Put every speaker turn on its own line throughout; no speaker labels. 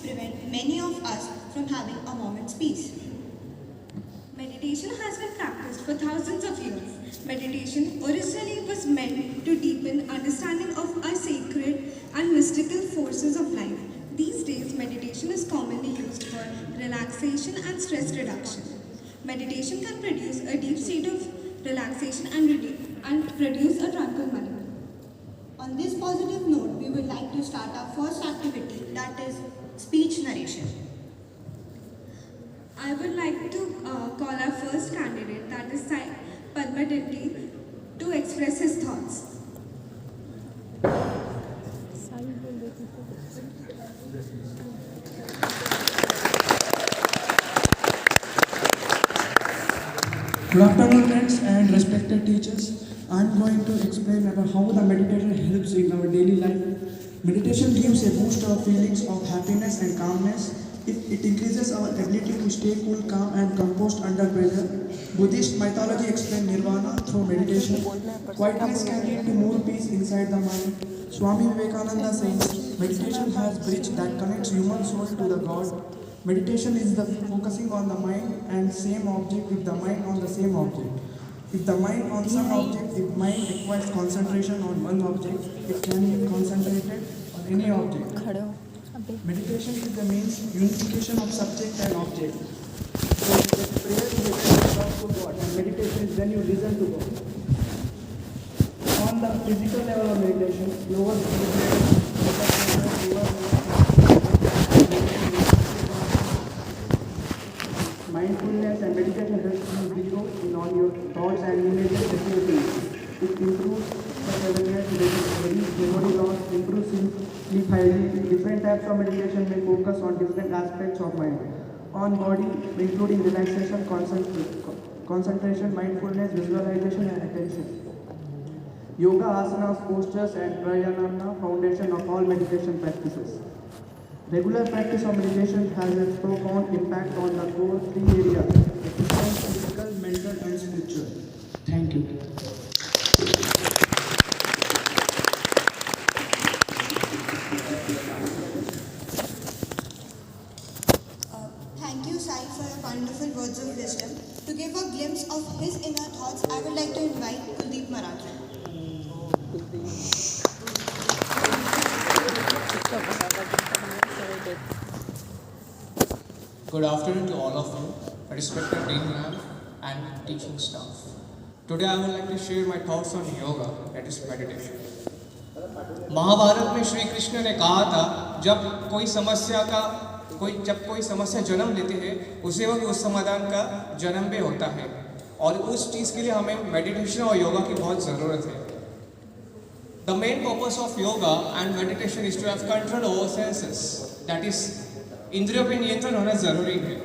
prevent many of us from having a moment's peace.
Meditation has been practiced for thousands of years. Meditation originally was meant to deepen understanding of our sacred and mystical forces of life. These days, meditation is commonly used for relaxation and stress reduction. Meditation can produce a deep state of relaxation and produce a tranquil mind.
On this positive note, we would like to start our first activity, that is speech narration.
I would like to call our first candidate, that is Sai Padma Detti, to express his thoughts.
Good afternoon, friends and respected teachers. I'm going to explain about how the meditation helps in our daily life. Meditation gives a boost of feelings of happiness and calmness. It increases our ability to stay cool, calm, and composed under pressure. Buddhist mythology explains nirvana through meditation. Quietness can lead to more peace inside the mind. Swami Vivekananda says, meditation has bridge that connects human soul to the God. Meditation is the focusing on the mind and same object with the mind on the same object. If the mind on some object, if mind requires concentration on one object, it can be concentrated on any object. Meditation is the means unification of subject and object. So prayer is when you talk to God and meditation is when you listen to God. On the physical level of meditation, lower mindfulness and meditation helps you zero in on your thoughts and images definitely. It improves self-awareness, reduces memory loss, improves sleep hygiene. Different types of meditation may focus on different aspects of mind. On body, including relaxation, concentration, mindfulness, visualization and attention. Yoga, asanas, postures and pranayama, foundation of all meditation practices. Regular practice of meditation has a profound impact on the core three areas: physical, mental, and spiritual. Thank you.
Thank you, Sai, for your wonderful words of wisdom. To give a glimpse of his inner thoughts, I would like to invite Kuldeep Marathi.
Good afternoon to all of you, respected Dean Ma'am and teaching staff. Today I would like to share my thoughts on yoga, that is meditation. Mahabharat में श्री कृष्ण ने कहा था जब कोई समस्या जन्म लेती है उसी वक्त उस समाधान का जन्म भी होता है और उस चीज़ के लिए हमें मेडिटेशन और योगा की बहुत ज़रूरत है. The main purpose of yoga and meditation is to have control over senses, that is इंद्रियों पे नियंत्रण होना जरूरी है.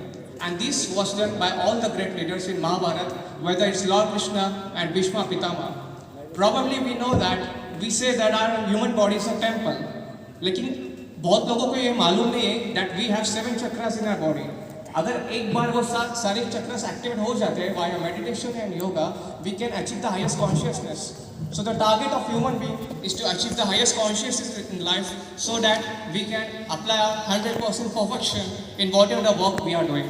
And this was done by all the great leaders in Mahabharata, whether it's Lord Krishna and Bhishma Pitama. Probably we know that we say that our human body is a temple. लेकिन बहुत लोगों को ये मालूम नहीं है that we have 7 chakras in our body. अगर एक बार वो सारे चक्रास एक्टिवेट हो जाते हैं via meditation and yoga, we can achieve the highest consciousness. So the target of human being is to achieve the highest consciousness in life so that we can apply our 100% perfection in whatever the work we are doing.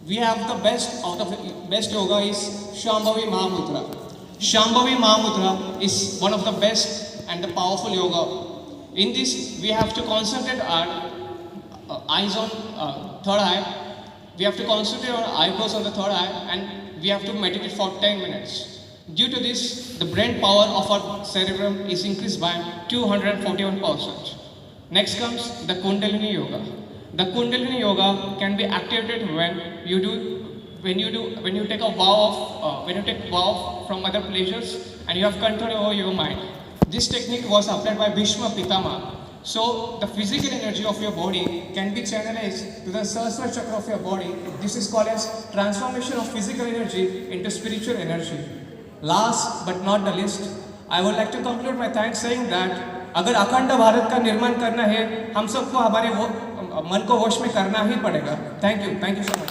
We have the best out of the best yoga is Shambhavi Mahamudra. Shambhavi Mahamudra is one of the best and the powerful yoga. In this we have to concentrate our eyes on third eye. We have to concentrate our eyebrows on the third eye and we have to meditate for 10 minutes. Due to this, the brain power of our cerebrum is increased by 241%. Next comes the Kundalini Yoga. The Kundalini Yoga can be activated when you take a vow from other pleasures and you have control over your mind. This technique was applied by Bhishma Pitama. So the physical energy of your body can be channelized to the Sahasrara chakra of your body. This is called as transformation of physical energy into spiritual energy. Last but not the least, I would like to conclude my thanks saying that अगर अखंड भारत का निर्माण करना है हम सबको हमारे मन को वश में करना ही पड़ेगा. Thank you so much.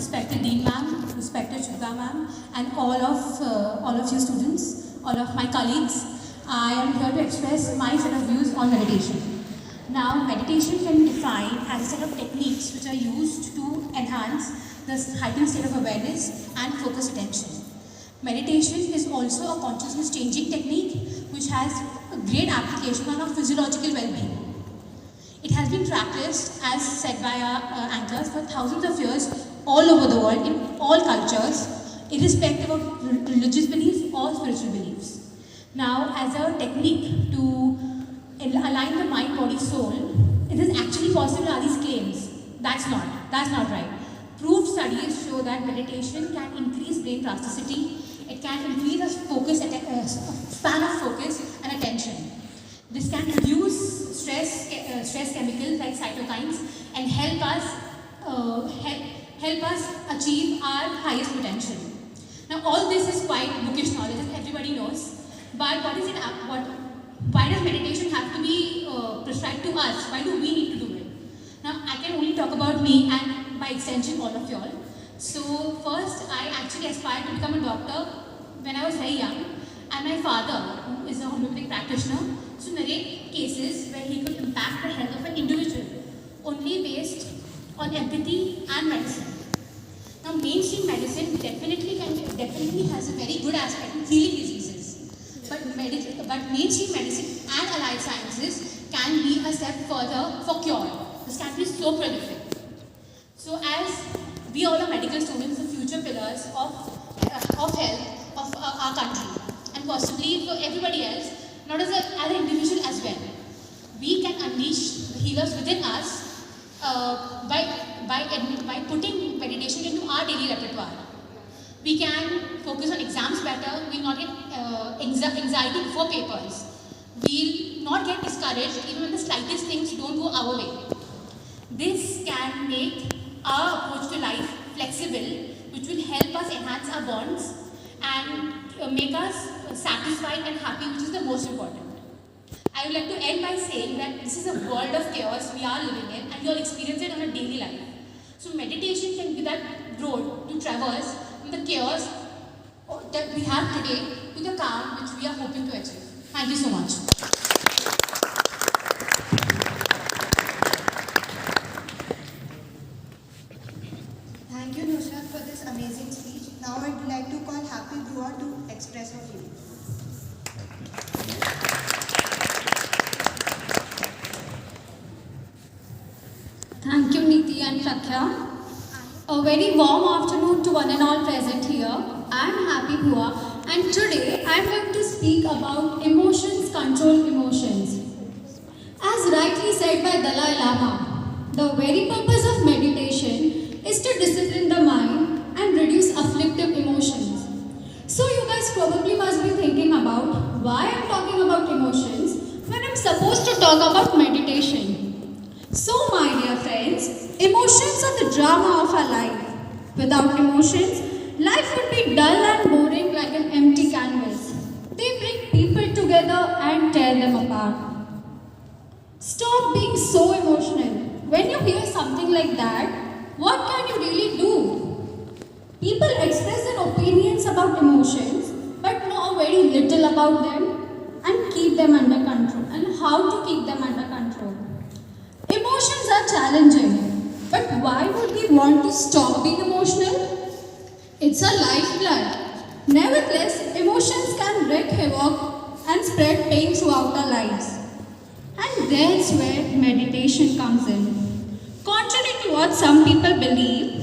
respected Dean ma'am, respected Shubha ma'am, and all of you students, all of my colleagues. I am here to express my set of views on meditation. Now, meditation can be defined as a set of techniques which are used to enhance the heightened state of awareness and focus attention. Meditation is also a consciousness changing technique which has a great application on our physiological well-being. It has been practiced, as said by our anchors, for thousands of years all over the world, in all cultures, irrespective of religious beliefs or spiritual beliefs. Now, as a technique to align the mind, body, soul, it is actually possible are these claims. That's not right. Proved studies show that meditation can increase brain plasticity, it can increase a focus, span of focus and attention. This can reduce stress chemicals like cytokines and help us achieve our highest potential. Now, all this is quite bookish knowledge, as everybody knows. But why does meditation have to be prescribed to us? Why do we need to do it? Now, I can only talk about me and by extension all of y'all. So first, I actually aspired to become a doctor when I was very young, and my father, who is a homeopathic practitioner, to narrate cases where he could impact the health of an individual only based on empathy and medicine. Now, mainstream medicine definitely has a very good aspect in healing diseases, but mainstream medicine and allied sciences can be a step further for cure. This can be so prolific. So, as we all are medical students, the future pillars of health of our country, and possibly for everybody else, not as an individual as well. We can unleash the healers within us by putting meditation into our daily repertoire. We can focus on exams better. We will not get anxiety before papers. We will not get discouraged even when the slightest things don't go our way. This can make our approach to life flexible, which will help us enhance our bonds and make us satisfied and happy, which is the most important. I would like to end by saying that this is a world of chaos we are living in, and you all experience it on a daily life. So meditation can be that road to traverse from the chaos that we have today to the calm which we are hoping to achieve. Thank you so much.
Thank you, Nusrat, for this amazing speech. Now I'd like to call Happy Bhua to express her feelings.
Thank you, Niti and Shakya. A very warm afternoon to one and all present here. I am Happy Bhua, and today I am going to speak about emotions, control emotions. As rightly said by Dalai Lama, the very purpose of meditation is to discipline the mind and reduce afflictive emotions. So you guys probably must be thinking about why I am talking about emotions when I am supposed to talk about meditation. So my dear friends, emotions are the drama of our life. Without emotions, life would be dull and boring like an empty canvas. They bring people together and tear them apart. Stop being so emotional. When you hear something like that, what can you really do? People express their opinions about emotions but know very little about them and keep them under control, and how to keep them under control. Emotions are challenging, but why would we want to stop being emotional? It's a lifeblood. Nevertheless, emotions can wreak havoc and spread pain throughout our lives. And that's where meditation comes in. Contrary to what some people believe,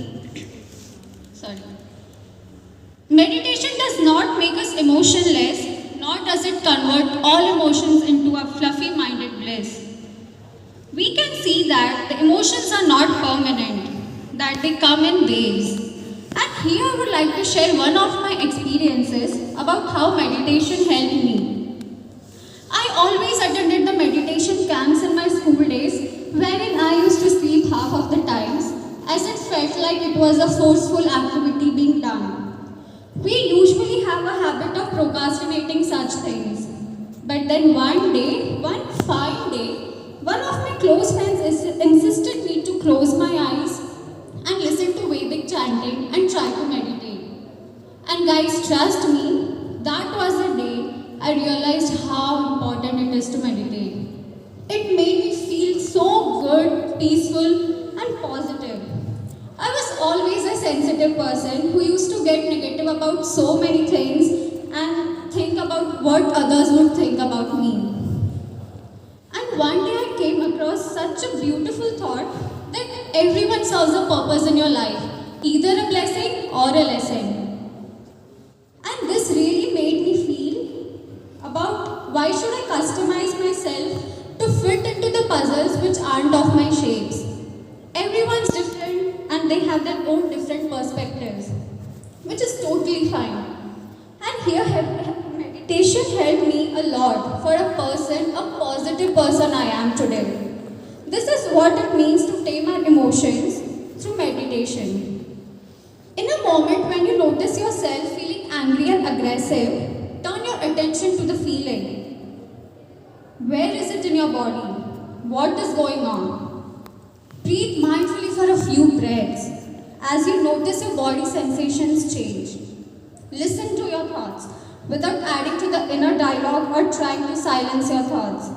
meditation does not make us emotionless, nor does it convert all emotions into a fluffy-minded bliss. We can see that the emotions are not permanent, that they come in waves. And here I would like to share one of my experiences about how meditation helped me. I always attended the meditation camps in my school days, wherein I used to sleep half of the times, as it felt like it was a forceful activity being done. We usually have a habit of procrastinating such things. But then one fine day, one of my close friends insisted me to close my eyes and listen to Vedic chanting And guys, trust me, that was the day I realized how important it is to meditate. It made me feel so good, peaceful, and positive. I was always a sensitive person who used to get negative about so many things and think about what others would think about me. And one day I came across such a beautiful thought that everyone serves a purpose in your life, either a blessing or a lesson. And this really made me feel about why should I customize myself to fit into the puzzles which aren't of my shapes. Everyone's different and they have their own different perspectives, which is totally fine. And here meditation helped me a lot for a positive person I am today. This is what it means to tame our emotions through meditation. In a moment when you notice yourself feeling angry or aggressive, turn your attention to the feeling. Where is it in your body? What is going on? Breathe mindfully for a few breaths as you notice your body sensations change. Listen to your thoughts without adding to the inner dialogue or trying to silence your thoughts.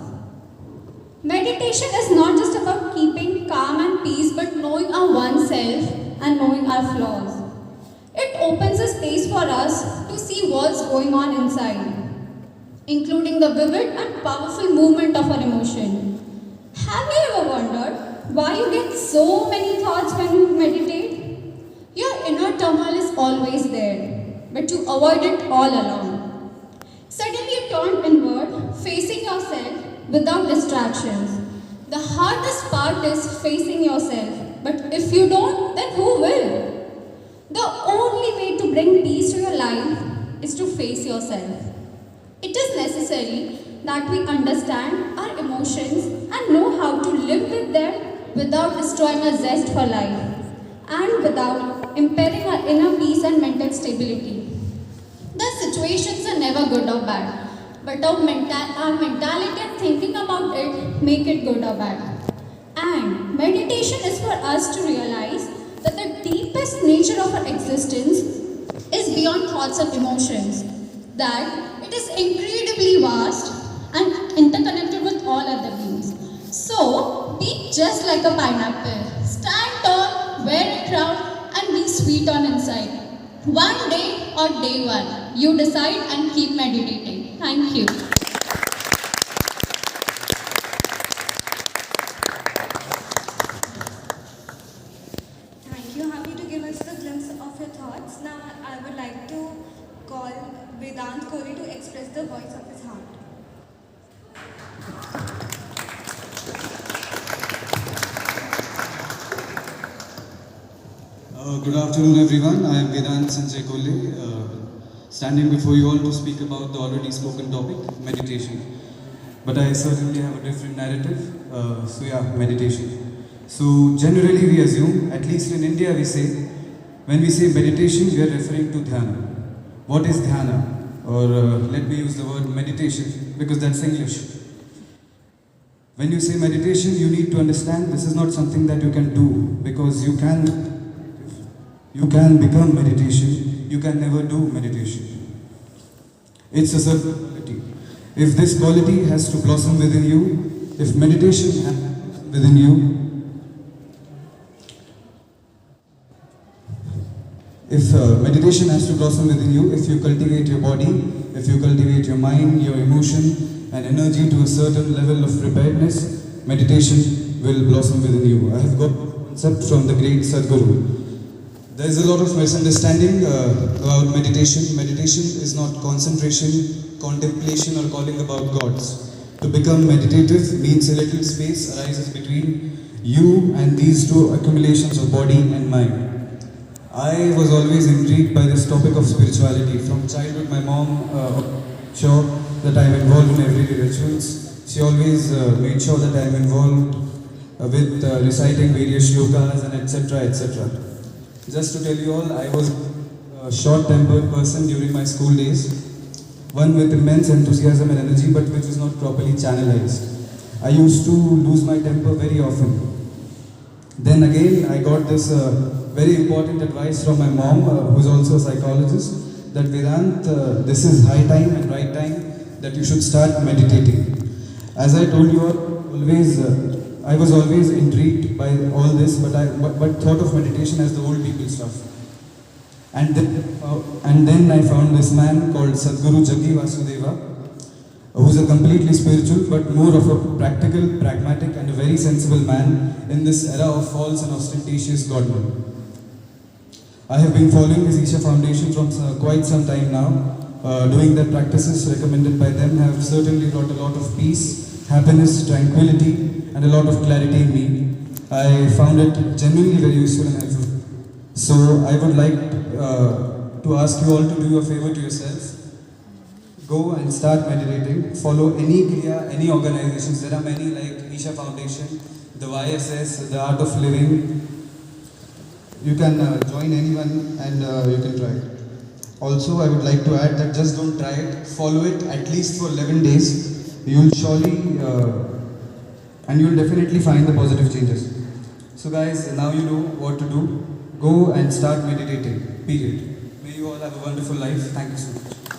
Meditation is not just about keeping calm and peace, but knowing our oneself and knowing our flaws. It opens a space for us to see what's going on inside, including the vivid and powerful movement of our emotion. Have you ever wondered why you get so many thoughts when you meditate? Your inner turmoil is always there, but you avoid it all along. Suddenly you turn inward, facing yourself without distractions. The hardest part is facing yourself, but if you don't, then who will? The only way to bring peace to your life is to face yourself. It is necessary that we understand our emotions and know how to live with them without destroying our zest for life and without impairing our inner peace and mental stability. The situations are never good or bad, but our mentality and thinking about it make it good or bad. And meditation is for us to realize that the deepest nature of our existence is beyond thoughts and emotions, that it is incredibly vast and interconnected with all other beings. So, be just like a pineapple. Stand tall, wear it round, and be sweet on inside. One day or day one, you decide and keep meditating. Thank you.
Thank you. Happy to give us the glimpse of your thoughts. Now, I would like to call Vedant Kohli to express the voice of his heart.
Good afternoon, everyone. I am Vedant Sanjay Kohli, standing before you all to speak about the already spoken topic, meditation. But I certainly have a different narrative. Meditation. So generally we assume, at least in India we say, when we say meditation, we are referring to dhyana. What is dhyana? Or let me use the word meditation, because that's English. When you say meditation, you need to understand this is not something that you can do, because you can become meditation, you can never do meditation. It's a certain quality. If this quality has to blossom within you, if meditation happens within you, if meditation has to blossom within you, if you cultivate your body, if you cultivate your mind, your emotion and energy to a certain level of preparedness, meditation will blossom within you. I have got a concept from the great Sadhguru. There is a lot of misunderstanding about meditation. Meditation is not concentration, contemplation or calling about gods. To become meditative means a little space arises between you and these two accumulations of body and mind. I was always intrigued by this topic of spirituality. From childhood, my mom sure that I am involved in everyday rituals. She always made sure that I am involved with reciting various shlokas and etc. etc. Just to tell you all, I was a short-tempered person during my school days, one with immense enthusiasm and energy, but which was not properly channelized. I used to lose my temper very often. Then again, I got this very important advice from my mom, who is also a psychologist, that Vedant, this is high time and right time that you should start meditating. As I told you all, always, I was always intrigued by all this, but thought of meditation as the old people stuff. And then I found this man called Sadhguru Jaggi Vasudeva, who's a completely spiritual but more of a practical, pragmatic and a very sensible man in this era of false and ostentatious godhood. I have been following this Isha Foundation from quite some time now. Doing the practices recommended by them have certainly brought a lot of peace, happiness, tranquility and a lot of clarity in me. I found it genuinely very useful and helpful. So I would like to ask you all to do a favor to yourself. Go and start meditating. Follow any kriya, any organizations. There are many like Isha Foundation, the YSS, the Art of Living. You can join anyone and you can try it. Also, I would like to add that just don't try it. Follow it at least for 11 days. You will surely and you will definitely find the positive changes. So guys, now you know what to do. Go and start meditating. Period. May you all have a wonderful life. Thank you so much.